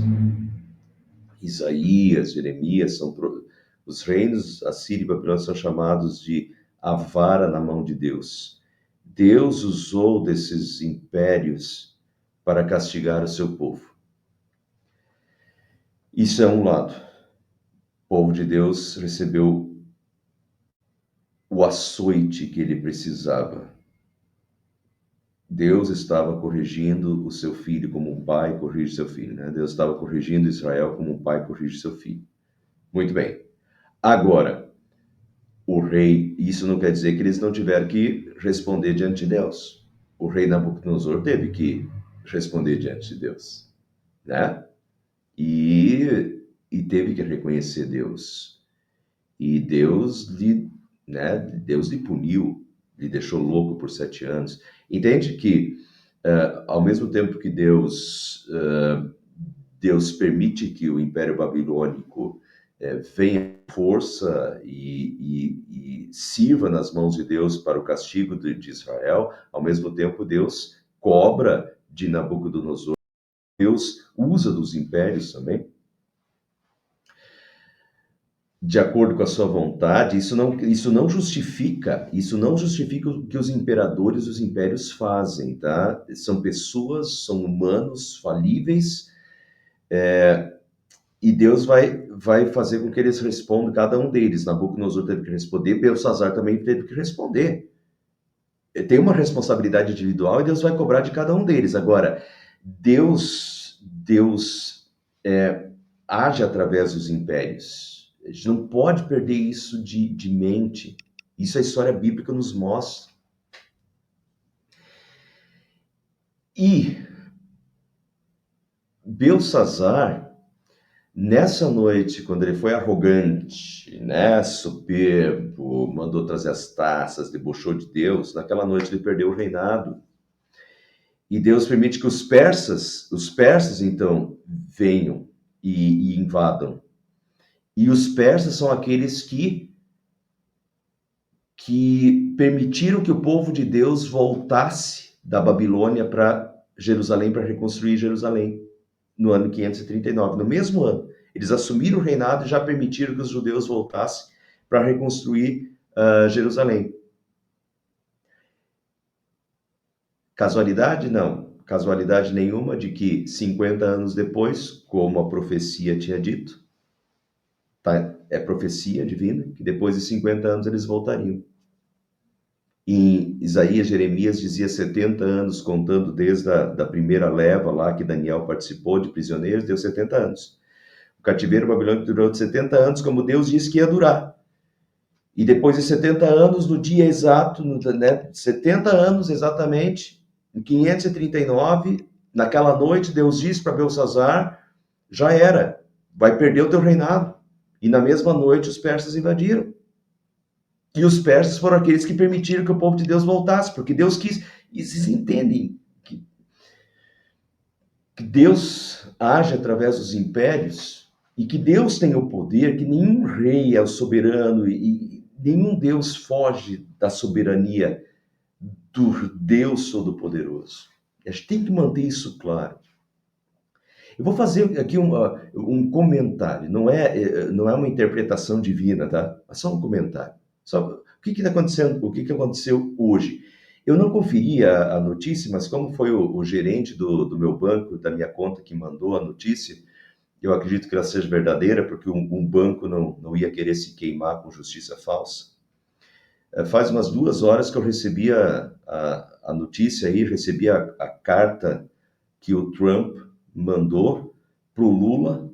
Isaías, Jeremias, os reinos Assírio e Babilônia são chamados de a vara na mão de Deus. Deus usou desses impérios para castigar o seu povo. Isso é um lado. O povo de Deus recebeu o açoite que ele precisava. Deus estava corrigindo o seu filho como um pai corrige seu filho, né? Deus estava corrigindo Israel como um pai corrige seu filho. Muito bem. Agora, o rei, isso não quer dizer que eles não tiveram que responder diante de Deus. O rei Nabucodonosor teve que responder diante de Deus, né? E teve que reconhecer Deus. E Deus lhe puniu, lhe deixou louco por 7 anos. Entende que, ao mesmo tempo que Deus permite que o Império Babilônico venha à força e sirva nas mãos de Deus para o castigo de Israel, ao mesmo tempo Deus cobra de Nabucodonosor. Deus usa dos impérios também de acordo com a sua vontade, isso não justifica o que os imperadores, os impérios fazem, tá? São pessoas, são humanos falíveis, e Deus vai fazer com que eles respondam, cada um deles. Nabucodonosor teve que responder, Belsazar também teve que responder. Tem uma responsabilidade individual e Deus vai cobrar de cada um deles. Agora, Deus age através dos impérios. A gente não pode perder isso de mente. Isso a história bíblica nos mostra. E Belsazar, nessa noite, quando ele foi arrogante, né, soberbo, mandou trazer as taças, debochou de Deus, naquela noite ele perdeu o reinado. E Deus permite que os persas então venham e invadam. E os persas são aqueles que permitiram que o povo de Deus voltasse da Babilônia para Jerusalém, para reconstruir Jerusalém, no ano 539, no mesmo ano. Eles assumiram o reinado e já permitiram que os judeus voltassem para reconstruir Jerusalém. Casualidade? Não. Casualidade nenhuma de que 50 anos depois, como a profecia tinha dito, tá? É profecia divina, que depois de 50 anos eles voltariam. Em Isaías, Jeremias dizia 70 anos, contando desde da primeira leva lá que Daniel participou de prisioneiros, deu 70 anos. O cativeiro babilônico durou 70 anos, como Deus disse que ia durar. E depois de 70 anos, no dia exato, 70 anos exatamente, em 539, naquela noite, Deus disse para Belsazar, já era, vai perder o teu reinado. E na mesma noite os persas invadiram. E os persas foram aqueles que permitiram que o povo de Deus voltasse, porque Deus quis. E vocês entendem que Deus age através dos impérios e que Deus tem o poder, que nenhum rei é o soberano e nenhum Deus foge da soberania do Deus Todo-Poderoso. A gente tem que manter isso claro. Eu vou fazer aqui um comentário, não é uma interpretação divina, tá? É só um comentário. Só, o que está acontecendo? O que aconteceu hoje? Eu não conferi a notícia, mas como foi o gerente do meu banco, da minha conta, que mandou a notícia, eu acredito que ela seja verdadeira, porque um banco não ia querer se queimar com justiça falsa. Faz umas 2 horas que eu recebi a notícia aí, recebi a carta que o Trump mandou para o Lula,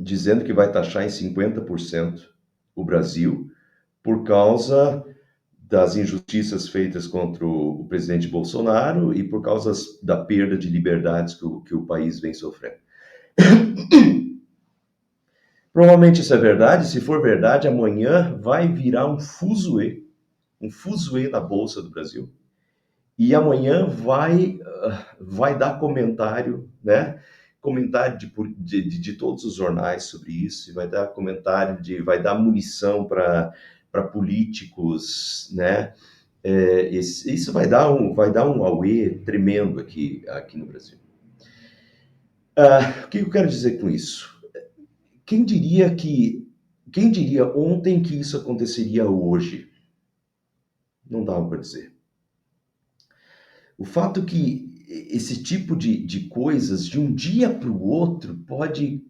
dizendo que vai taxar em 50% o Brasil, por causa das injustiças feitas contra o presidente Bolsonaro e por causa da perda de liberdades que o país vem sofrendo. Provavelmente isso é verdade. Se for verdade, amanhã vai virar um fuzuê na Bolsa do Brasil. E amanhã vai dar comentário, né? Comentário de todos os jornais sobre isso, e vai dar comentário, vai dar munição para políticos, né? Isso vai dar um auê tremendo aqui no Brasil. O que eu quero dizer com isso? Quem diria ontem que isso aconteceria hoje? Não dava para dizer. O fato que esse tipo de coisas, de um dia para o outro, pode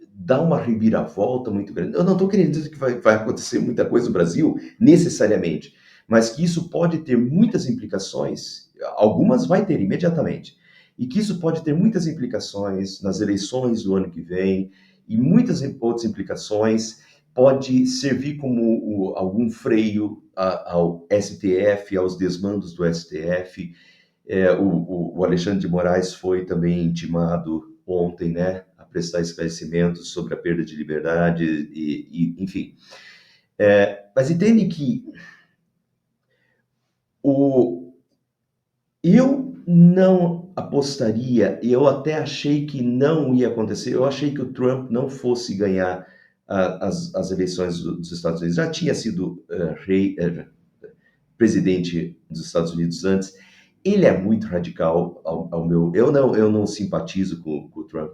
dar uma reviravolta muito grande. Eu não estou querendo dizer que vai acontecer muita coisa no Brasil, necessariamente, mas que isso pode ter muitas implicações, algumas vai ter imediatamente, e que isso pode ter muitas implicações nas eleições do ano que vem, e muitas outras implicações, pode servir como algum freio ao STF, aos desmandos do STF. O Alexandre de Moraes foi também intimado ontem, né, a prestar esclarecimentos sobre a perda de liberdade, enfim. Mas entende que eu não apostaria, e eu até achei que não ia acontecer, eu achei que o Trump não fosse ganhar as eleições dos Estados Unidos. Já tinha sido presidente dos Estados Unidos antes. Ele é muito radical ao meu... Eu não simpatizo com o Trump.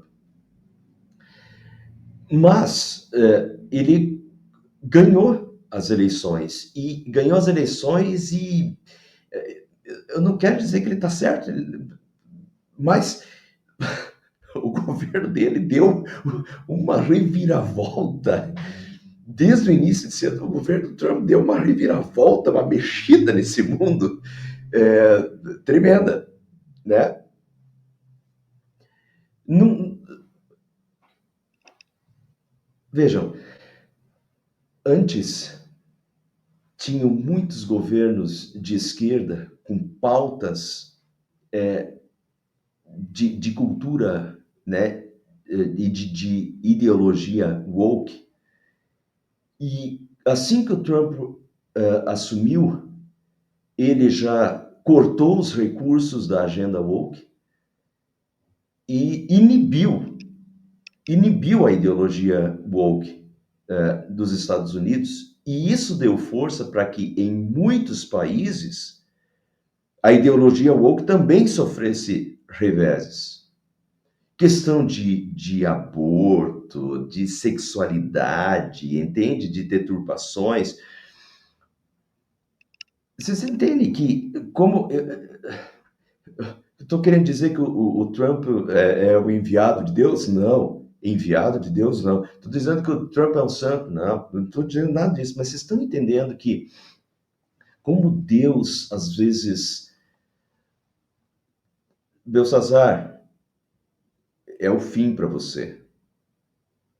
Mas ele ganhou as eleições. E ganhou as eleições e eu não quero dizer que ele está certo, mas o governo dele deu uma reviravolta. Desde o início de ser o governo Trump deu uma reviravolta, uma mexida nesse mundo tremenda, né? Não, vejam, antes tinham muitos governos de esquerda com pautas de cultura, né, e de ideologia woke. E assim que o Trump assumiu, ele já cortou os recursos da agenda woke e inibiu a ideologia woke dos Estados Unidos, e isso deu força para que em muitos países a ideologia woke também sofresse reveses. Questão de aborto, de sexualidade, entende? De deturpações. Vocês entendem que, como. Estou querendo dizer que o Trump é o enviado de Deus? Não. Enviado de Deus? Não. Estou dizendo que o Trump é um santo? Não estou dizendo nada disso. Mas vocês estão entendendo que, como Deus, às vezes. Belsazar, é o fim para você.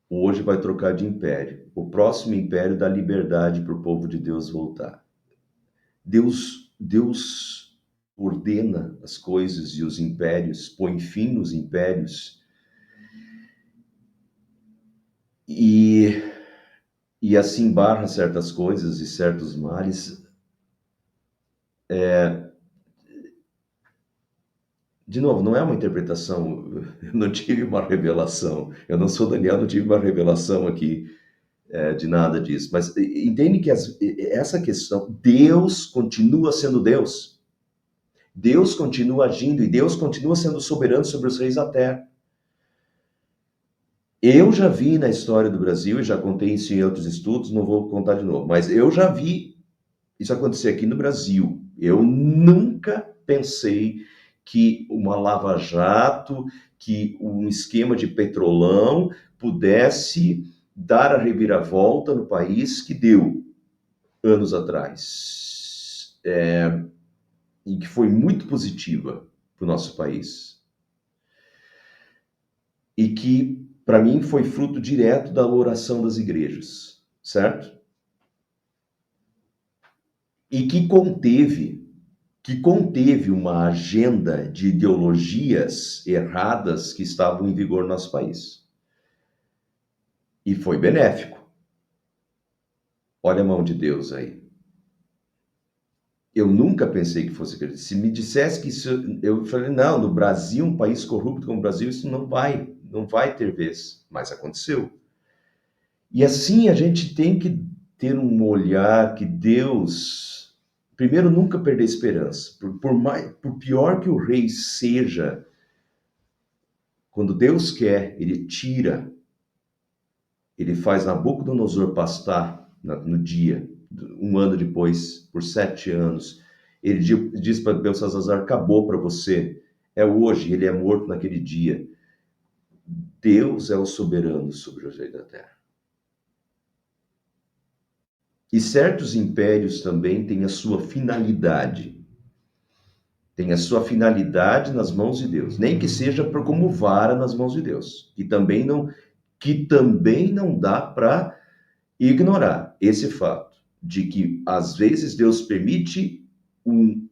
Hoje vai trocar de império. O próximo império dá liberdade para o povo de Deus voltar. Deus ordena as coisas e os impérios, põe fim nos impérios e, e assim barra certas coisas e certos males. De novo, não é uma interpretação, eu não tive uma revelação, eu não sou Daniel, não tive uma revelação aqui de nada disso, mas entende que essa questão, Deus continua sendo Deus. Deus continua agindo e Deus continua sendo soberano sobre os reis da terra. Eu já vi na história do Brasil, e já contei isso em outros estudos, não vou contar de novo, mas eu já vi isso acontecer aqui no Brasil. Eu nunca pensei que uma lava-jato, que um esquema de petrolão pudesse dar a reviravolta no país que deu anos atrás. E que foi muito positiva para o nosso país. E que, para mim, foi fruto direto da oração das igrejas, certo? E que conteve uma agenda de ideologias erradas que estavam em vigor no nosso país. E foi benéfico. Olha a mão de Deus aí. Eu nunca pensei que fosse acreditar. Se me dissesse que isso, eu falei, não, no Brasil, um país corrupto como o Brasil, isso não vai ter vez. Mas aconteceu. E assim a gente tem que ter um olhar que Deus, primeiro, nunca perder esperança. Por pior que o rei seja, quando Deus quer, ele tira, ele faz Nabucodonosor pastar no dia, um ano depois, por 7 anos. Ele diz para Belsazar, acabou para você, é hoje, ele é morto naquele dia. Deus é o soberano sobre o reis da terra. E certos impérios também têm a sua finalidade. Tem a sua finalidade nas mãos de Deus. Nem que seja como vara nas mãos de Deus. Que também não dá para ignorar esse fato de que, às vezes, Deus permite um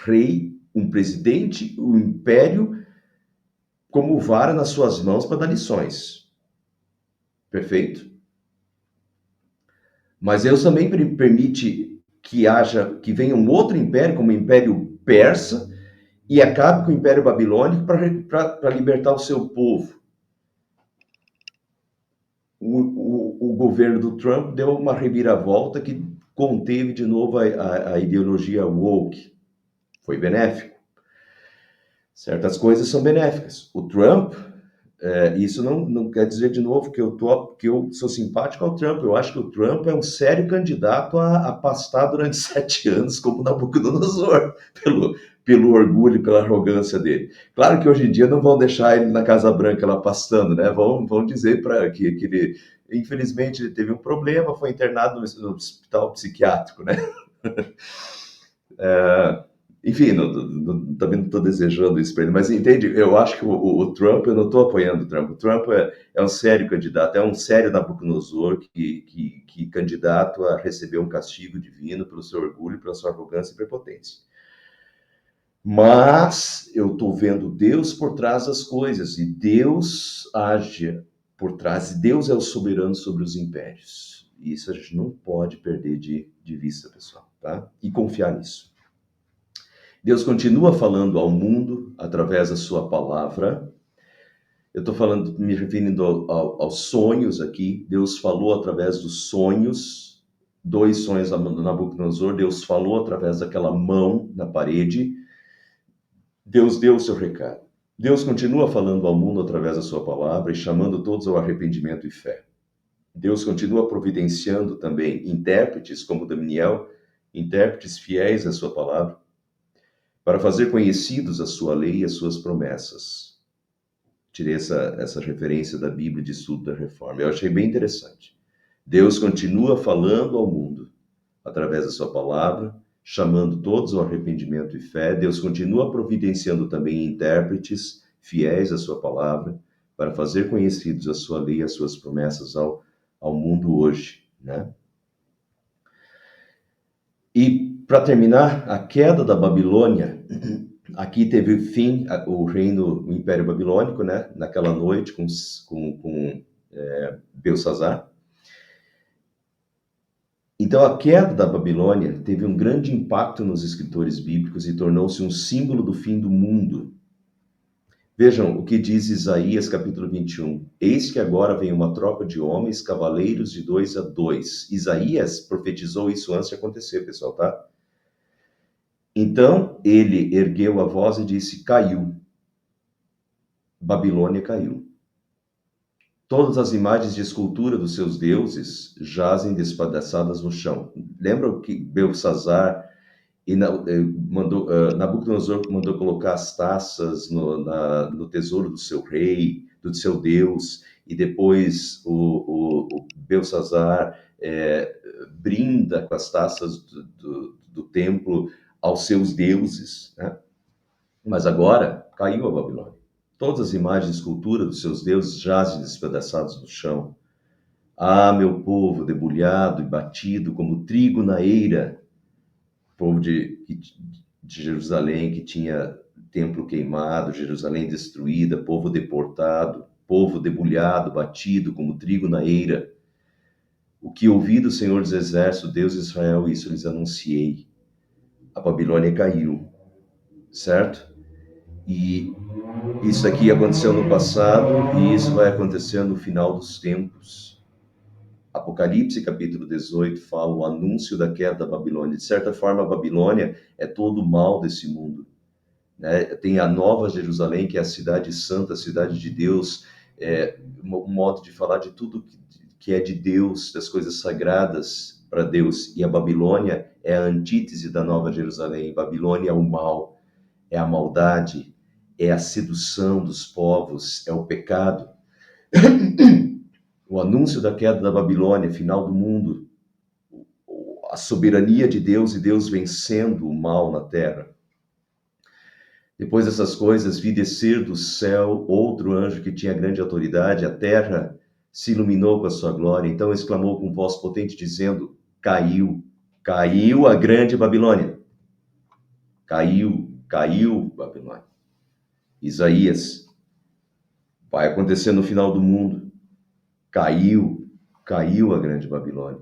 rei, um presidente, um império como vara nas suas mãos para dar lições. Perfeito? Mas Deus também permite que venha um outro império, como o Império Persa, e acabe com o Império Babilônico para libertar o seu povo. O governo do Trump deu uma reviravolta que conteve de novo a ideologia woke. Foi benéfico. Certas coisas são benéficas. O Trump Isso não quer dizer, de novo, que eu sou simpático ao Trump. Eu acho que o Trump é um sério candidato a pastar durante 7 anos como Nabucodonosor, pelo orgulho e pela arrogância dele. Claro que hoje em dia não vão deixar ele na Casa Branca lá pastando, né? Vão dizer para que ele, infelizmente, ele teve um problema, foi internado no hospital psiquiátrico, né? Enfim, também não estou desejando isso para ele, mas entende? Eu acho que o Trump, eu não estou apoiando o Trump. O Trump é um sério candidato, é um sério Nabucodonosor que candidato a receber um castigo divino pelo seu orgulho, pela sua arrogância e prepotência. Mas eu estou vendo Deus por trás das coisas, e Deus age por trás, e Deus é o soberano sobre os impérios. E isso a gente não pode perder de vista, pessoal, tá? E confiar nisso. Deus continua falando ao mundo através da sua palavra. Eu estou falando, me referindo aos sonhos aqui. Deus falou através dos sonhos, 2 sonhos do Nabucodonosor. Deus falou através daquela mão na parede. Deus deu o seu recado. Deus continua falando ao mundo através da sua palavra e chamando todos ao arrependimento e fé. Deus continua providenciando também intérpretes como Daniel, intérpretes fiéis à sua palavra, para fazer conhecidos a sua lei e as suas promessas. Tirei essa referência da Bíblia de Estudo da Reforma. Eu achei bem interessante. Deus continua falando ao mundo através da sua palavra, chamando todos ao arrependimento e fé. Deus continua providenciando também intérpretes fiéis à sua palavra para fazer conhecidos a sua lei e as suas promessas ao mundo hoje, né? E, para terminar, a queda da Babilônia. Aqui teve fim o Império Babilônico, né? Naquela noite com Belsazar. Então, a queda da Babilônia teve um grande impacto nos escritores bíblicos e tornou-se um símbolo do fim do mundo. Vejam o que diz Isaías capítulo 21. Eis que agora vem uma tropa de homens, cavaleiros de 2 a 2. Isaías profetizou isso antes de acontecer, pessoal, tá? Então ele ergueu a voz e disse: caiu. Babilônia caiu. Todas as imagens de escultura dos seus deuses jazem despedaçadas no chão. Lembram que Belsazar Nabucodonosor mandou colocar as taças no tesouro do seu rei, do seu Deus, e depois o Belsazar brinda com as taças do templo aos seus deuses, né? Mas agora caiu a Babilônia. Todas as imagens e esculturas dos seus deuses jazem despedaçados no chão. Ah, meu povo, debulhado e batido como trigo na eira, povo de Jerusalém que tinha templo queimado, Jerusalém destruída, povo deportado, povo debulhado, batido como trigo na eira. O que ouvi do Senhor dos Exércitos, Deus de Israel, isso lhes anunciei. A Babilônia caiu, certo? E isso aqui aconteceu no passado e isso vai acontecer no final dos tempos. Apocalipse, capítulo 18, fala o anúncio da queda da Babilônia. De certa forma, a Babilônia é todo o mal desse mundo, né? Tem a Nova Jerusalém, que é a cidade santa, a cidade de Deus, um modo de falar de tudo que é de Deus, das coisas sagradas para Deus. E a Babilônia é a antítese da Nova Jerusalém. Babilônia é o mal, é a maldade, é a sedução dos povos, é o pecado. O anúncio da queda da Babilônia, final do mundo, a soberania de Deus e Deus vencendo o mal na terra. Depois dessas coisas, vi descer do céu outro anjo que tinha grande autoridade, a terra se iluminou com a sua glória, então exclamou com voz potente, dizendo: caiu, caiu a grande Babilônia. Caiu Babilônia. Isaías, vai acontecer no final do mundo. Caiu a grande Babilônia.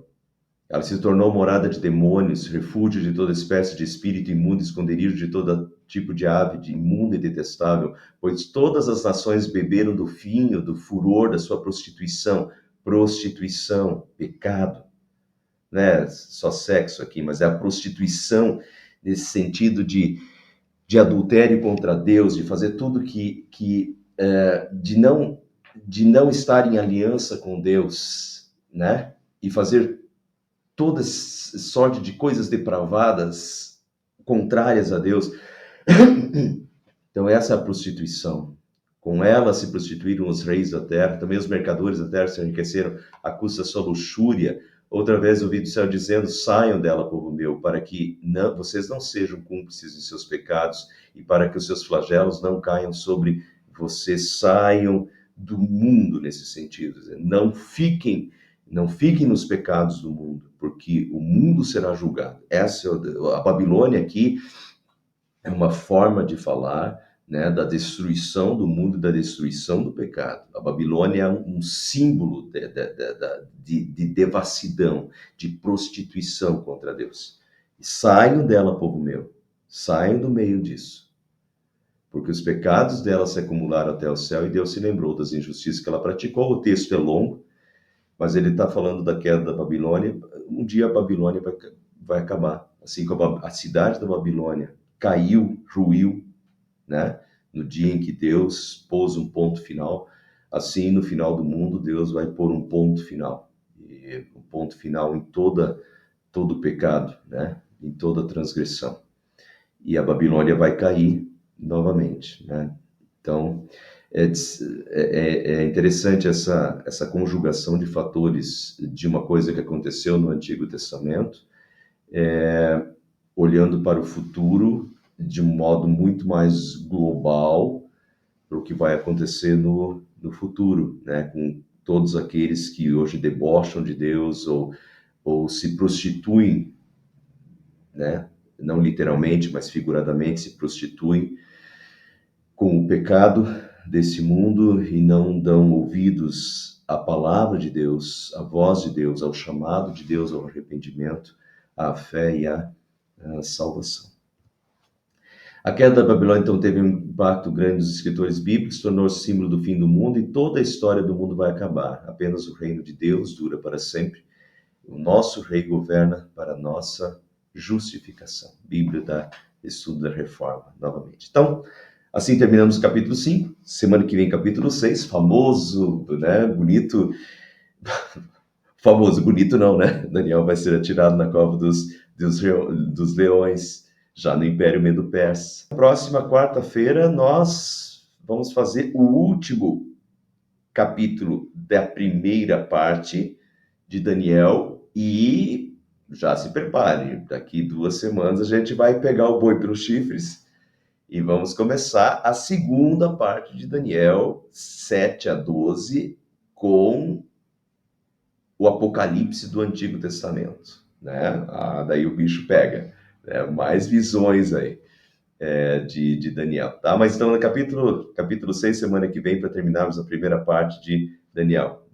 Ela se tornou morada de demônios, refúgio de toda espécie de espírito imundo, esconderijo de todo tipo de ave, de imunda e detestável, pois todas as nações beberam do vinho, do furor da sua prostituição. Prostituição, pecado, né? Só sexo aqui, mas é a prostituição nesse sentido de adultério contra Deus, de fazer tudo de não de não estar em aliança com Deus, né? E fazer toda sorte de coisas depravadas, contrárias a Deus. Então, essa é a prostituição. Com ela se prostituíram os reis da terra, também os mercadores da terra se enriqueceram à custa da sua luxúria. Outra vez ouvi do céu dizendo: saiam dela, povo meu, para que vocês não sejam cúmplices de seus pecados e para que os seus flagelos não caiam sobre vocês. Saiam do mundo nesse sentido. Não fiquem nos pecados do mundo, porque o mundo será julgado. A Babilônia aqui é uma forma de falar, né, da destruição do mundo, da destruição do pecado. A Babilônia é um símbolo de devassidão, de prostituição contra Deus. E saiam dela, povo meu, saiam do meio disso, porque os pecados dela se acumularam até o céu e Deus se lembrou das injustiças que ela praticou. O texto é longo, mas ele está falando da queda da Babilônia. Um dia a Babilônia vai acabar, assim como a cidade da Babilônia caiu, ruiu, né? No dia em que Deus pôs um ponto final, assim no final do mundo Deus vai pôr um ponto final, e um ponto final em todo o pecado, né? Em toda transgressão. E a Babilônia vai cair novamente, né? Então é interessante essa conjugação de fatores de uma coisa que aconteceu no Antigo Testamento, olhando para o futuro de um modo muito mais global para o que vai acontecer no futuro, né? Com todos aqueles que hoje debocham de Deus ou se prostituem, né? Não literalmente, mas figuradamente se prostituem com o pecado desse mundo e não dão ouvidos à palavra de Deus, à voz de Deus, ao chamado de Deus, ao arrependimento, à fé e à salvação. A queda da Babilônia, então, teve um impacto grande nos escritores bíblicos, tornou-se símbolo do fim do mundo e toda a história do mundo vai acabar. Apenas o reino de Deus dura para sempre. O nosso rei governa para a nossa justificação. Bíblia da Estudo da Reforma, novamente. Então, assim terminamos o capítulo 5. Semana que vem, capítulo 6, famoso, né? Bonito. Famoso, bonito não, né? Daniel vai ser atirado na cova dos leões, já no Império Medo-Persa. Próxima quarta-feira, nós vamos fazer o último capítulo da primeira parte de Daniel e já se prepare, daqui 2 semanas a gente vai pegar o boi pelos chifres e vamos começar a segunda parte de Daniel 7-12 com o Apocalipse do Antigo Testamento, né? Daí o bicho pega, né? Mais visões aí de Daniel, tá? Mas então no capítulo 6, semana que vem, para terminarmos a primeira parte de Daniel.